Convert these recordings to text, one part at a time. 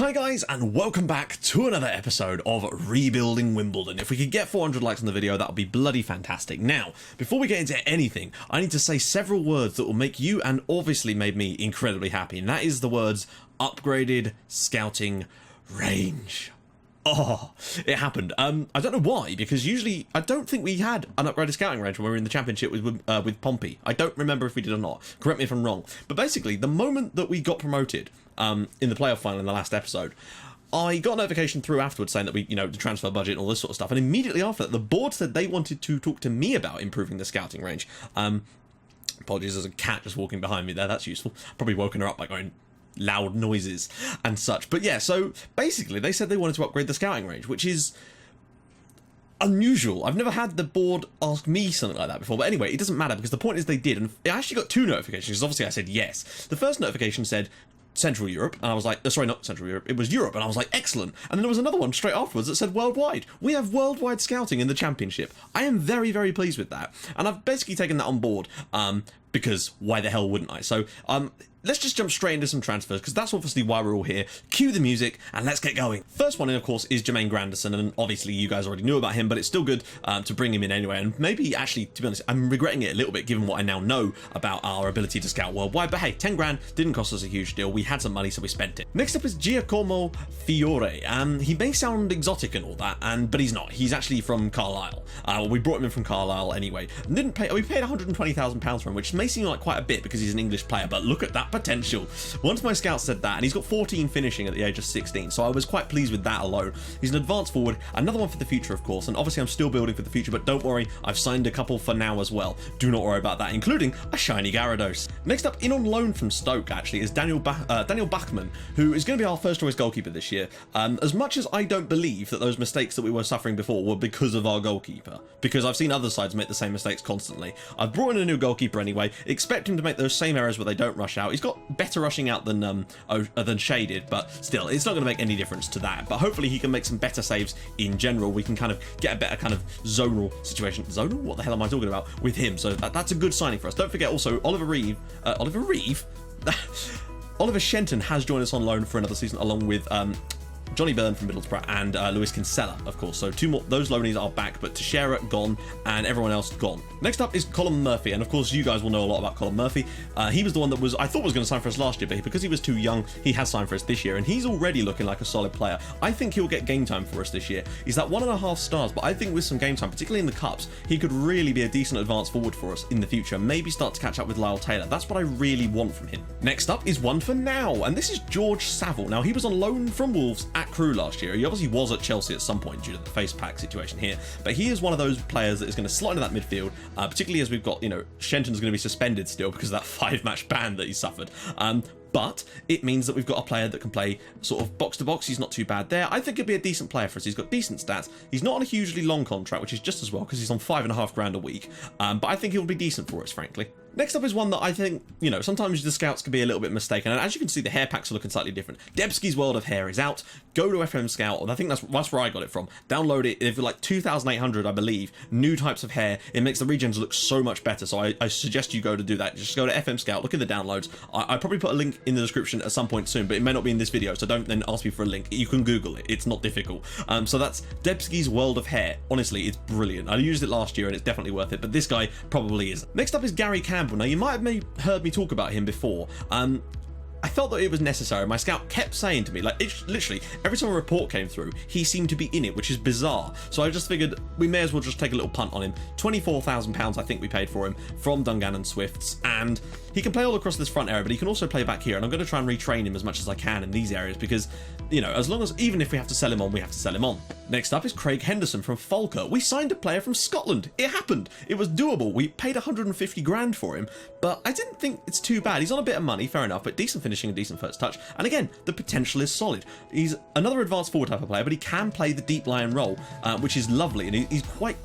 Hi guys, and welcome back to another episode of Rebuilding Wimbledon. If we could get 400 likes on the video, that would be bloody fantastic. Now, before we get into anything, I need to say several words that will make you, and obviously made me, incredibly happy, and that is the words upgraded scouting range. Oh, it happened. I don't know why, because usually I don't think we had an upgraded scouting range when we were in the championship with Pompey. I don't remember if we did or not. Correct me if I'm wrong. But basically, the moment that we got promoted in the playoff final in the last episode, I got a notification through afterwards saying that we, the transfer budget and all this sort of stuff. And immediately after that, the board said they wanted to talk to me about improving the scouting range. Apologies, there's a cat just walking behind me there. That's useful. Probably woken her up by going loud noises and such. But yeah, so basically they said they wanted to upgrade the scouting range, which is unusual. I've never had the board ask me something like that before, but anyway, it doesn't matter because the point is they did, and I actually got two notifications because obviously I said yes. The first notification said Central Europe, and I was like, sorry, not Central Europe, it was Europe, and I was like, excellent. And then there was another one straight afterwards that said worldwide. We have worldwide scouting in the championship. I am very, very pleased with that, and I've basically taken that on board, because why the hell wouldn't I? So, let's just jump straight into some transfers, because that's obviously why we're all here. Cue the music, and let's get going. First one in, of course, is Jermaine Granderson, and obviously you guys already knew about him, but it's still good to bring him in anyway, and maybe, actually, to be honest, I'm regretting it a little bit, given what I now know about our ability to scout worldwide, but hey, 10 grand didn't cost us a huge deal. We had some money, so we spent it. Next up is Giacomo Fiore. He may sound exotic and all that, but he's not. He's actually from Carlisle. We brought him in from Carlisle anyway. We paid £120,000 for him, which may seem like quite a bit because he's an English player, but look at that potential. Once my scouts said that, and he's got 14 finishing at the age of 16, so I was quite pleased with that alone. He's an advanced forward, another one for the future, of course, and obviously I'm still building for the future, but don't worry, I've signed a couple for now as well. Do not worry about that, including a shiny Gyarados. Next up, in on loan from Stoke, actually, is Daniel Bachmann, who is going to be our first choice goalkeeper this year. As much as I don't believe that those mistakes that we were suffering before were because of our goalkeeper, because I've seen other sides make the same mistakes constantly. I've brought in a new goalkeeper anyway, expect him to make those same errors where they don't rush out. He's got better rushing out than Shea did, but still, it's not going to make any difference to that. But hopefully he can make some better saves in general. We can kind of get a better kind of zonal situation. Zonal? What the hell am I talking about with him? So that's a good signing for us. Don't forget also Oliver Shenton has joined us on loan for another season, along with Johnny Byrne from Middlesbrough and Lewis Kinsella, of course. So two more, those loanees are back, but Teixeira gone and everyone else gone. Next up is Colin Murphy, and of course you guys will know a lot about Colin Murphy. He was the one that I thought was going to sign for us last year, but because he was too young, he has signed for us this year, and he's already looking like a solid player. I think he'll get game time for us this year. He's at 1.5 stars, but I think with some game time, particularly in the cups, he could really be a decent advanced forward for us in the future. Maybe start to catch up with Lyle Taylor. That's what I really want from him. Next up is one for now, and this is George Saville. Now, he was on loan from Wolves at Crewe last year. He obviously was at Chelsea at some point due to the face pack situation here, but he is one of those players that is going to slot into that midfield, particularly as we've got, Shenton's going to be suspended still because of that 5-match ban that he suffered. But it means that we've got a player that can play sort of box to box. He's not too bad there. I think he'll be a decent player for us. He's got decent stats. He's not on a hugely long contract, which is just as well because he's on 5.5 grand a week. But I think he'll be decent for us, frankly. Next up is one that I think, sometimes the scouts can be a little bit mistaken. And as you can see, the hair packs are looking slightly different. Debsky's World of Hair is out. Go to FM Scout. I think that's where I got it from. Download it. If you're like 2,800, I believe, new types of hair. It makes the regens look so much better. So I suggest you go to do that. Just go to FM Scout, look at the downloads. I probably put a link in the description at some point soon, but it may not be in this video. So don't then ask me for a link. You can Google it. It's not difficult. So that's Debsky's World of Hair. Honestly, it's brilliant. I used it last year and it's definitely worth it, but this guy probably isn't. Next up is Gary Campbell. Now, you might have heard me talk about him before. I felt that it was necessary. My scout kept saying to me, literally, every time a report came through, he seemed to be in it, which is bizarre. So I just figured we may as well just take a little punt on him. £24,000 I think we paid for him from Dungannon Swifts, and he can play all across this front area, but he can also play back here, and I'm going to try and retrain him as much as I can in these areas because, even if we have to sell him on, we have to sell him on. Next up is Craig Henderson from Falkirk. We signed a player from Scotland. It happened. It was doable. We paid 150 grand for him, but I didn't think it's too bad. He's on a bit of money, fair enough, but decent finishing and decent first touch. And again, the potential is solid. He's another advanced forward type of player, but he can play the deep line role, which is lovely. And he's quite,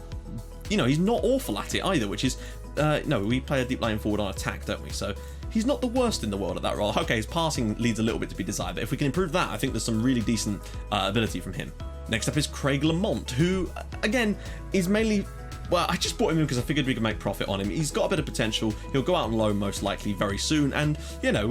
he's not awful at it either, which is, no, we play a deep line forward on attack, don't we? So he's not the worst in the world at that role. Okay, his passing leaves a little bit to be desired, but if we can improve that, I think there's some really decent ability from him. Next up is Craig Lamont, who, again, is mainly well, I just brought him in because I figured we could make profit on him. He's got a bit of potential. He'll go out on loan most likely very soon, and you know,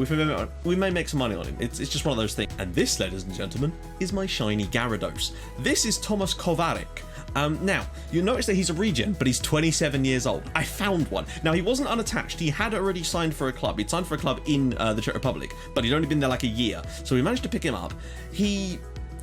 we may make some money on him. It's just one of those things. And this, ladies and gentlemen, is my shiny Gyarados. This is Tomas Kovarik. Now, you'll notice that he's a regen, but he's 27 years old. I found one. Now, he wasn't unattached. He had already signed for a club. He'd signed for a club in the Czech Republic, but he'd only been there like a year. So we managed to pick him up. He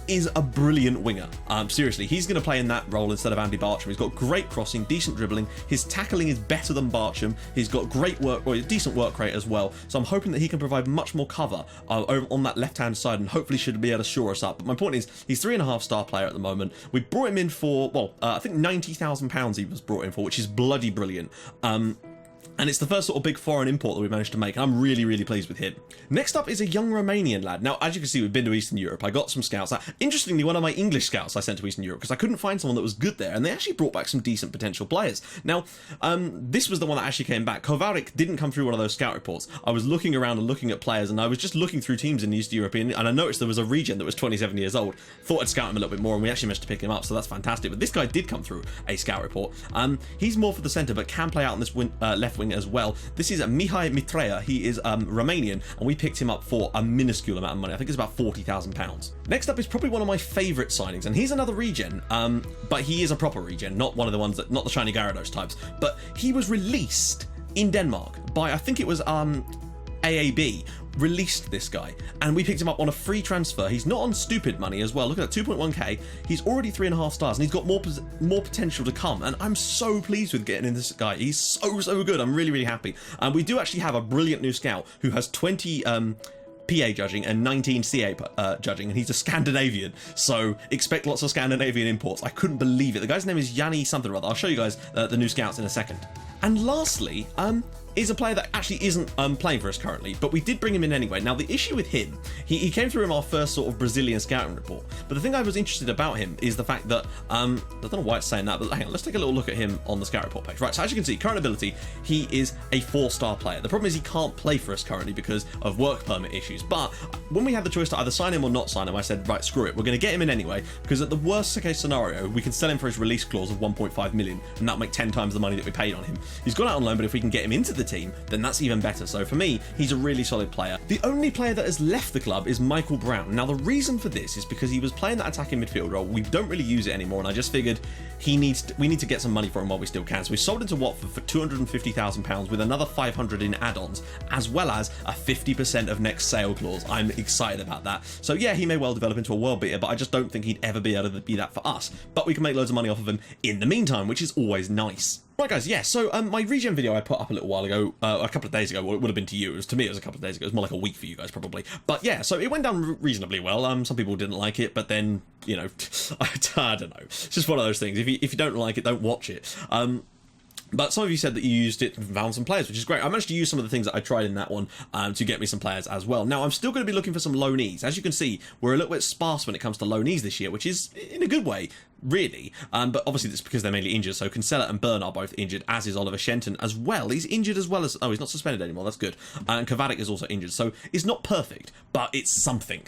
is a brilliant winger. Seriously, he's going to play in that role instead of Andy Bartram. He's got great crossing, decent dribbling. His tackling is better than Bartram. He's got great work, or decent work rate as well. So I'm hoping that he can provide much more cover on that left-hand side, and hopefully should be able to shore us up. But my point is, he's 3.5-star player at the moment. We brought him in for, well, I think £90,000 he was brought in for, which is bloody brilliant. And it's the first sort of big foreign import that we managed to make. I'm really, really pleased with him. Next up is a young Romanian lad. Now, as you can see, we've been to Eastern Europe. I got some scouts. Interestingly, one of my English scouts I sent to Eastern Europe because I couldn't find someone that was good there, and they actually brought back some decent potential players. Now, this was the one that actually came back. Kovarik didn't come through one of those scout reports. I was looking around and looking at players, and I was just looking through teams in Eastern Europe, and I noticed there was a regen that was 27 years old. Thought I'd scout him a little bit more, and we actually managed to pick him up, so that's fantastic. But this guy did come through a scout report. He's more for the centre, but can play out on this left wing as well. This is Mihai Mitrea. He is Romanian, and we picked him up for a minuscule amount of money. I think it's about £40,000. Next up is probably one of my favourite signings, and he's another regen, but he is a proper regen, not one of the ones that, not the shiny Gyarados types. But he was released in Denmark by, I think it was AAB, released this guy, and we picked him up on a free transfer. He's not on stupid money as well. Look at that, 2.1k. He's already 3.5 stars, and he's got more potential to come, and I'm so pleased with getting in this guy. He's so good. I'm really happy. And we do actually have a brilliant new scout who has 20 PA judging and 19 CA judging, and he's a Scandinavian, so expect lots of Scandinavian imports. I couldn't believe it. The guy's name is Yanni something or other. I'll show you guys the new scouts in a second. And lastly, is a player that actually isn't playing for us currently, but we did bring him in anyway. Now, the issue with him, he came through in our first sort of Brazilian scouting report, but the thing I was interested about him is the fact that, I don't know why it's saying that, but hang on, let's take a little look at him on the scout report page. Right, so as you can see, current ability, he is a 4-star player. The problem is he can't play for us currently because of work permit issues, but when we had the choice to either sign him or not sign him, I said, right, screw it, we're going to get him in anyway, because at the worst case scenario, we can sell him for his release clause of 1.5 million, and that'll make 10 times the money that we paid on him. He's gone out on loan, but if we can get him into the team, then that's even better. So for me, he's a really solid player. The only player that has left the club is Michael Brown. Now, the reason for this is because he was playing that attacking midfield role. We don't really use it anymore, and I just figured we need to get some money for him while we still can. So we sold him to Watford for £250,000 with another 500 in add-ons, as well as a 50% of next sale clause. I'm excited about that. So yeah, he may well develop into a world beater, but I just don't think he'd ever be able to be that for us. But we can make loads of money off of him in the meantime, which is always nice. Right, guys, yeah, so my regen video I put up a little while ago, a couple of days ago. Well, it would have been to you. To me, it was a couple of days ago. It was more like a week for you guys, probably. But yeah, so it went down reasonably well. Some people didn't like it, but then, you know, I don't know. It's just one of those things. If you don't like it, don't watch it. But some of you said that you used it and found some players, which is great. I managed to use some of the things that I tried in that one to get me some players as well. Now, I'm still going to be looking for some loanees. As you can see, we're a little bit sparse when it comes to loanees this year, which is in a good way, really. But obviously, that's because they're mainly injured. So Kinsella and Byrne are both injured, as is Oliver Shenton as well. He's injured as well as... Oh, he's not suspended anymore. That's good. And Kovacic is also injured. So it's not perfect, but it's something.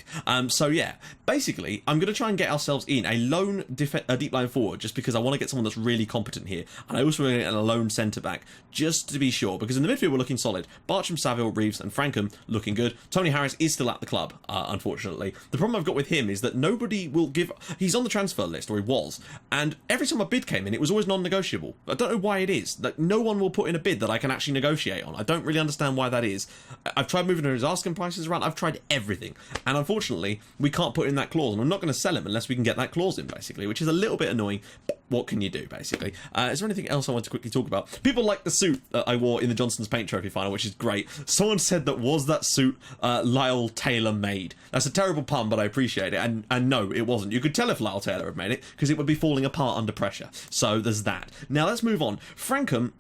So yeah, basically, I'm going to try and get ourselves in a lone deep line forward just because I want to get someone that's really competent here. And I also want to get a lone centre-back just to be sure, because in the midfield, we're looking solid. Bartram, Saville, Reeves and Frankham looking good. Tony Harris is still at the club, unfortunately. The problem I've got with him is that nobody will give... He's on the transfer list, or he was, and every time a bid came in, it was always non-negotiable. I don't know why it is. Like, no one will put in a bid that I can actually negotiate on. I don't really understand why that is. I've tried moving his asking prices around. I've tried everything. And unfortunately, we can't put in that clause. And I'm not going to sell him unless we can get that clause in, basically, which is a little bit annoying. But what can you do, basically? Is there anything else I want to quickly talk about? People like the suit that I wore in the Johnston's Paint Trophy final, which is great. Someone said was that suit Lyle Taylor made. That's a terrible pun, but I appreciate it. And no, it wasn't. You could tell if Lyle Taylor had made it, because it would be falling apart under pressure. So there's that. Now let's move on. Frankham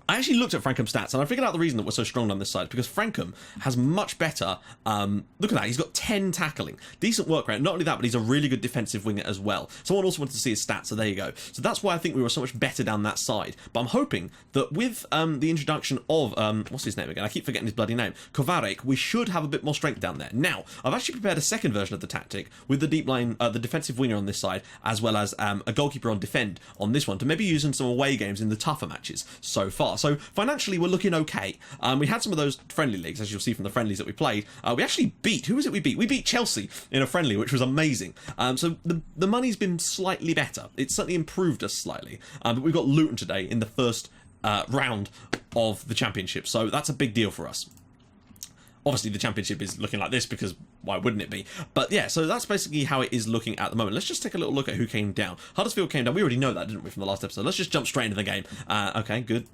I actually looked at Frankham's stats and I figured out the reason that we're so strong on this side, because Frankham has much better, look at that, he's got 10 tackling, decent work rate, not only that, but he's a really good defensive winger as well. Someone also wanted to see his stats, so there you go. So that's why I think we were so much better down that side, but I'm hoping that with the introduction of, what's his name again, I keep forgetting his bloody name, Kovarek, we should have a bit more strength down there. Now, I've actually prepared a second version of the tactic with the deep line, the defensive winger on this side, as well as a goalkeeper on defend on this one, to maybe use in some away games in the tougher matches so far. So financially, we're looking okay. We had some of those friendly leagues, as you'll see from the friendlies that we played. We actually beat, who was it we beat? We beat Chelsea in a friendly, which was amazing. So the money's been slightly better. It's certainly improved us slightly. But we've got Luton today in the first round of the championship. So that's a big deal for us. Obviously, the championship is looking like this because why wouldn't it be? But yeah, so that's basically how it is looking at the moment. Let's just take a little look at who came down. Huddersfield came down. We already know that, didn't we, from the last episode? Let's just jump straight into the game. Okay, good.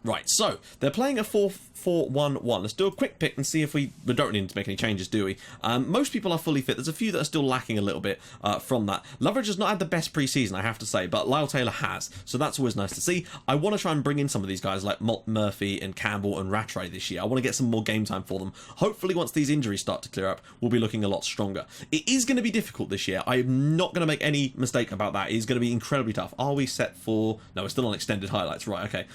Right, so they're playing a 4-4-1-1. Let's do a quick pick and see if we don't need to make any changes, do we? Most people are fully fit. There's a few that are still lacking a little bit from that. Loveridge has not had the best preseason, I have to say, but Lyle Taylor has, so that's always nice to see. I want to try and bring in some of these guys like Murphy and Campbell and Rattray this year. I want to get some more game time for them. Hopefully, once these injuries start to clear up, we'll be looking a lot stronger. It is going to be difficult this year. I'm not going to make any mistake about that. It is going to be incredibly tough. Are we set for... No, we're still on extended highlights. Right, okay.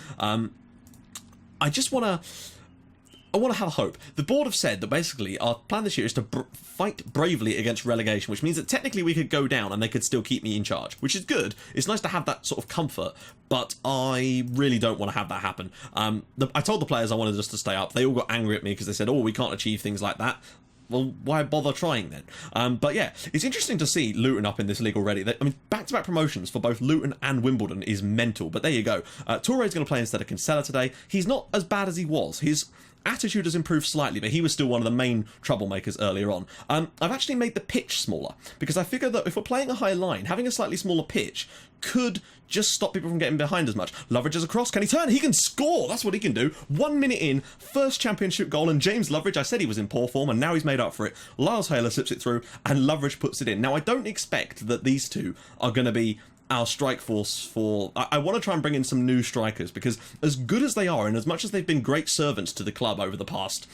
I just want to have hope. The board have said that basically our plan this year is to fight bravely against relegation, which means that technically we could go down and they could still keep me in charge, which is good. It's nice to have that sort of comfort, but I really don't want to have that happen. I told the players I wanted us to stay up. They all got angry at me because they said, oh, we can't achieve things like that. Well, why bother trying then? But yeah, it's interesting to see Luton up in this league already. I mean, back-to-back promotions for both Luton and Wimbledon is mental, but there you go. Touré's going to play instead of Kinsella today. He's not as bad as he was. His attitude has improved slightly, but he was still one of the main troublemakers earlier on. I've actually made the pitch smaller, because I figure that if we're playing a high line, having a slightly smaller pitch could just stop people from getting behind as much. Loveridge is across. Can he turn? He can score. That's what he can do. 1 minute in, first championship goal, and James Loveridge, I said he was in poor form, and now he's made up for it. Lyle Taylor slips it through, and Loveridge puts it in. Now, I don't expect that these two are going to be our strike force for... I want to try and bring in some new strikers, because as good as they are, and as much as they've been great servants to the club over the past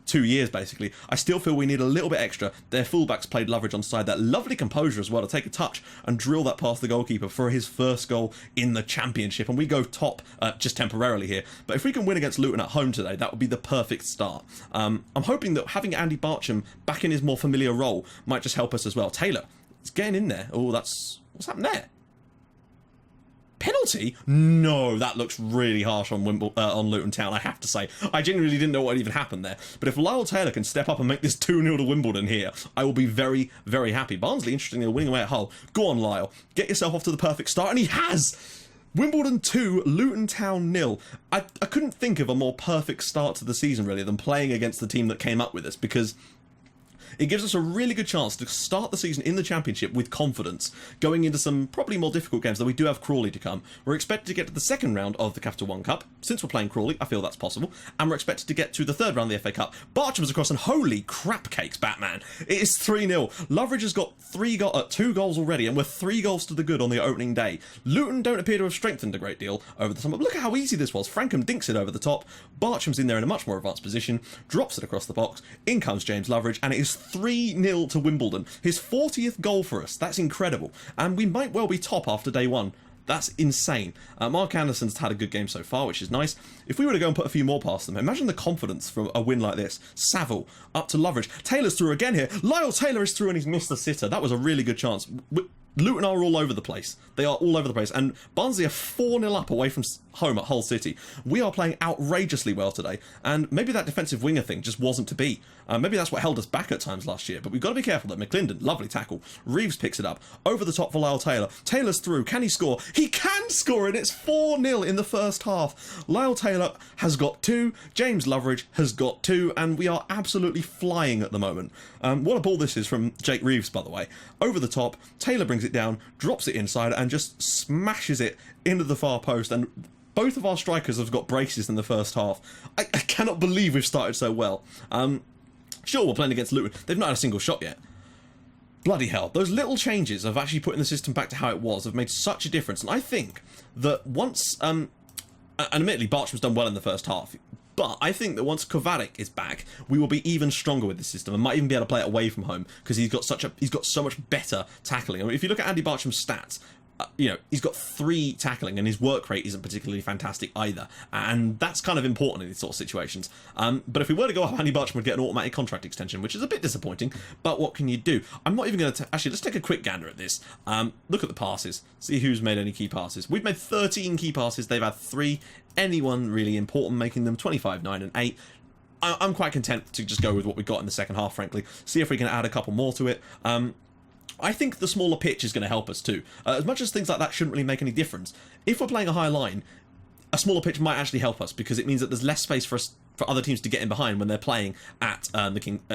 2 years, basically, I still feel we need a little bit extra. Their fullbacks played Loveridge on side. That lovely composure as well to take a touch and drill that past the goalkeeper for his first goal in the championship. And we go top just temporarily here. But if we can win against Luton at home today, that would be the perfect start. I'm hoping that having Andy Barcham back in his more familiar role might just help us as well. Taylor, it's getting in there. Oh, that's... What's happened there? Penalty? No, that looks really harsh on Luton Town, I have to say. I genuinely didn't know what even happened there. But if Lyle Taylor can step up and make this 2-0 to Wimbledon here, I will be very, very happy. Barnsley, interestingly, are winning away at Hull. Go on, Lyle. Get yourself off to the perfect start. And he has! Wimbledon 2, Luton Town 0. I couldn't think of a more perfect start to the season, really, than playing against the team that came up with us, because it gives us a really good chance to start the season in the Championship with confidence, going into some probably more difficult games, though we do have Crawley to come. We're expected to get to the second round of the Capital One Cup. Since we're playing Crawley, I feel that's possible. And we're expected to get to the third round of the FA Cup. Barcham's across, and holy crap cakes, Batman. It is 3-0. Loveridge has got 2 goals already, and we're 3 goals to the good on the opening day. Luton don't appear to have strengthened a great deal over the summer. Look at how easy this was. Frankham dinks it over the top. Barcham's in there in a much more advanced position, drops it across the box. In comes James Loveridge, and it is 3-0 to Wimbledon. His 40th goal for us. That's incredible. And we might well be top after day one. That's insane. Mark Anderson's had a good game so far, which is nice. If we were to go and put a few more past them, imagine the confidence from a win like this. Saville up to Loveridge. Taylor's through again here. Lyle Taylor is through and he's missed the sitter. That was a really good chance. Luton are all over the place. They are all over the place. And Barnsley are 4-0 up away from home at Hull City. We are playing outrageously well today. And maybe that defensive winger thing just wasn't to be. Maybe that's what held us back at times last year. But we've got to be careful that McClendon, lovely tackle. Reeves picks it up. Over the top for Lyle Taylor. Taylor's through. Can he score? He can score, and it's 4-0 in the first half. Lyle Taylor has got 2. James Loveridge has got 2. And we are absolutely flying at the moment. What a ball this is from Jake Reeves, by the way. Over the top. Taylor brings it down, drops it inside, and just smashes it into the far post. And both of our strikers have got braces in the first half. I cannot believe we've started so well. Sure, we're playing against Luton. They've not had a single shot yet. Bloody hell. Those little changes of actually putting the system back to how it was have made such a difference. And I think that once And admittedly, Bartram's done well in the first half. But I think that once Kovacic is back, we will be even stronger with this system and might even be able to play it away from home because he's got so much better tackling. I mean, if you look at Andy Bartram's stats, you know, he's got 3 tackling and his work rate isn't particularly fantastic either, and that's kind of important in these sort of situations. But if we were to go up, Andy Bartram would get an automatic contract extension, which is a bit disappointing, but what can you do? I'm not even going to actually, let's take a quick gander at this. Look at the passes, see who's made any key passes. We've made 13 key passes, they've had 3. Anyone really important making them? 25, 9 and 8. I'm quite content to just go with what we got in the second half, frankly. See if we can add a couple more to it. I think the smaller pitch is going to help us too. As much as things like that shouldn't really make any difference, if we're playing a high line, a smaller pitch might actually help us because it means that there's less space for other teams to get in behind when they're playing at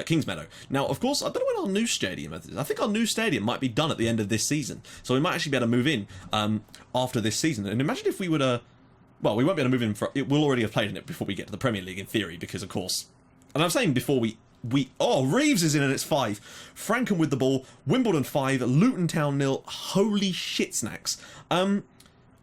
Kings Meadow. Now, of course, I don't know when our new stadium is. I think our new stadium might be done at the end of this season, so we might actually be able to move in after this season. And imagine if we were to, well, we won't be able to move in we'll already have played in it before we get to the Premier League in theory, because of course, and I'm saying before oh, Reeves is in and it's 5. Frankham with the ball. Wimbledon 5. Luton Town 0. Holy shit snacks. I'm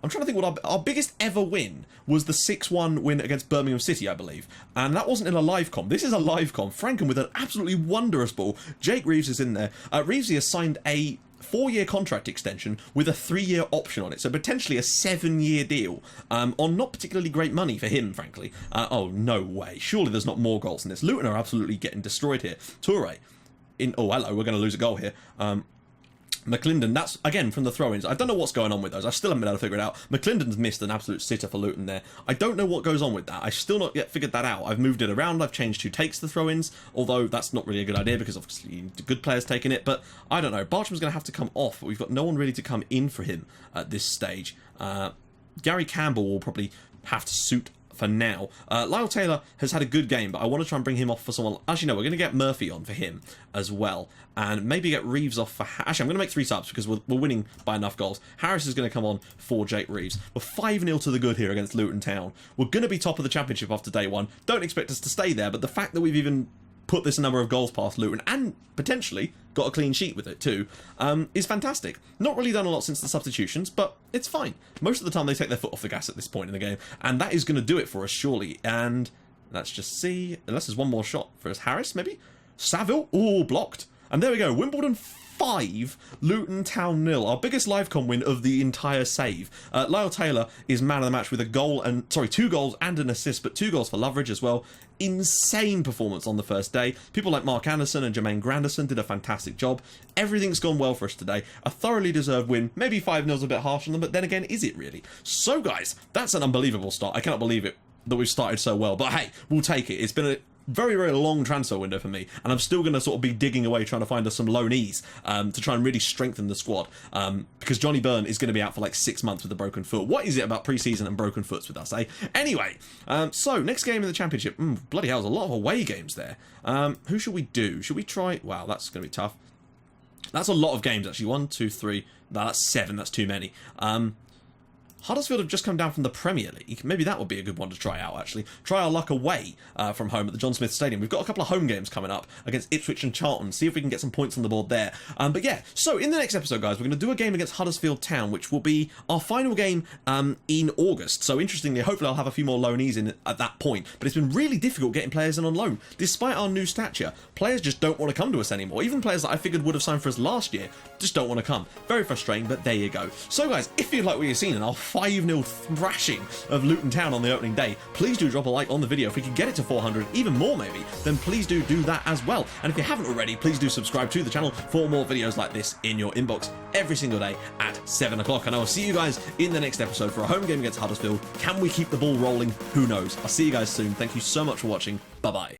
trying to think what our biggest ever win was the 6-1 win against Birmingham City, I believe. And that wasn't in a live com. This is a live com. Frankham with an absolutely wondrous ball. Jake Reeves is in there. Reeves has signed a 4-year contract extension with a 3-year option on it, so potentially a 7-year deal on not particularly great money for him, frankly. Oh, no way. Surely there's not more goals in this. Luton are absolutely getting destroyed here. Toure oh, hello, we're going to lose a goal here. McClendon, that's, again, from the throw-ins. I don't know what's going on with those. I still haven't been able to figure it out. McClendon's missed an absolute sitter for Luton there. I don't know what goes on with that. I've still not yet figured that out. I've moved it around. I've changed who takes the throw-ins, although that's not really a good idea because obviously the good players taking it. But I don't know. Bartram's going to have to come off, but we've got no one really to come in for him at this stage. Gary Campbell will probably have to suit for now. Lyle Taylor has had a good game, but I want to try and bring him off for someone. Actually, no, we're going to get Murphy on for him as well, and maybe get Reeves off for actually, I'm going to make 3 subs because we're winning by enough goals. Harris is going to come on for Jake Reeves. We're 5-0 to the good here against Luton Town. We're going to be top of the championship after day 1. Don't expect us to stay there, but the fact that we've even put this number of goals past Luton and potentially got a clean sheet with it too is fantastic. Not really done a lot since the substitutions, but it's fine. Most of the time they take their foot off the gas at this point in the game, and that is going to do it for us surely. And let's just see, unless there's one more shot for us. Harris maybe? Saville? Oh, blocked. And there we go. Wimbledon 5, Luton Town 0. Our biggest livecom win of the entire save. Lyle Taylor is man of the match with 2 goals and an assist, but 2 goals for Loveridge as well. Insane performance on the first day. People like Mark Anderson and Jermaine Granderson did a fantastic job. Everything's gone well for us today. A thoroughly deserved win. Maybe 5-0's a bit harsh on them, but then again, is it really? So guys, that's an unbelievable start. I cannot believe it that we've started so well, but hey, we'll take it. It's been a very, very long transfer window for me, and I'm still going to sort of be digging away trying to find us some loanees to try and really strengthen the squad, because Johnny Byrne is going to be out for like 6 months with a broken foot. What is it about pre-season and broken foots with us, eh? Anyway, so next game in the championship. Bloody hell, there's a lot of away games there. Who should we do? Should we try? Wow, that's going to be tough. That's a lot of games actually. 1, 2, 3. No, that's 7. That's too many. Huddersfield have just come down from the Premier League. Maybe that would be a good one to try out, actually. Try our luck away from home at the John Smith Stadium. We've got a couple of home games coming up against Ipswich and Charlton. See if we can get some points on the board there. But yeah, so in the next episode, guys, we're going to do a game against Huddersfield Town, which will be our final game in August. So interestingly, hopefully I'll have a few more loanees in at that point. But it's been really difficult getting players in on loan. Despite our new stature, players just don't want to come to us anymore. Even players that I figured would have signed for us last year just don't want to come. Very frustrating, but there you go. So guys, if you like what you've seen in our 5-0 thrashing of Luton Town on the opening day, please do drop a like on the video. If we can get it to 400, even more maybe, then please do that as well. And if you haven't already, please do subscribe to the channel for more videos like this in your inbox every single day at 7 o'clock. And I will see you guys in the next episode for a home game against Huddersfield. Can we keep the ball rolling? Who knows? I'll see you guys soon. Thank you so much for watching. Bye-bye.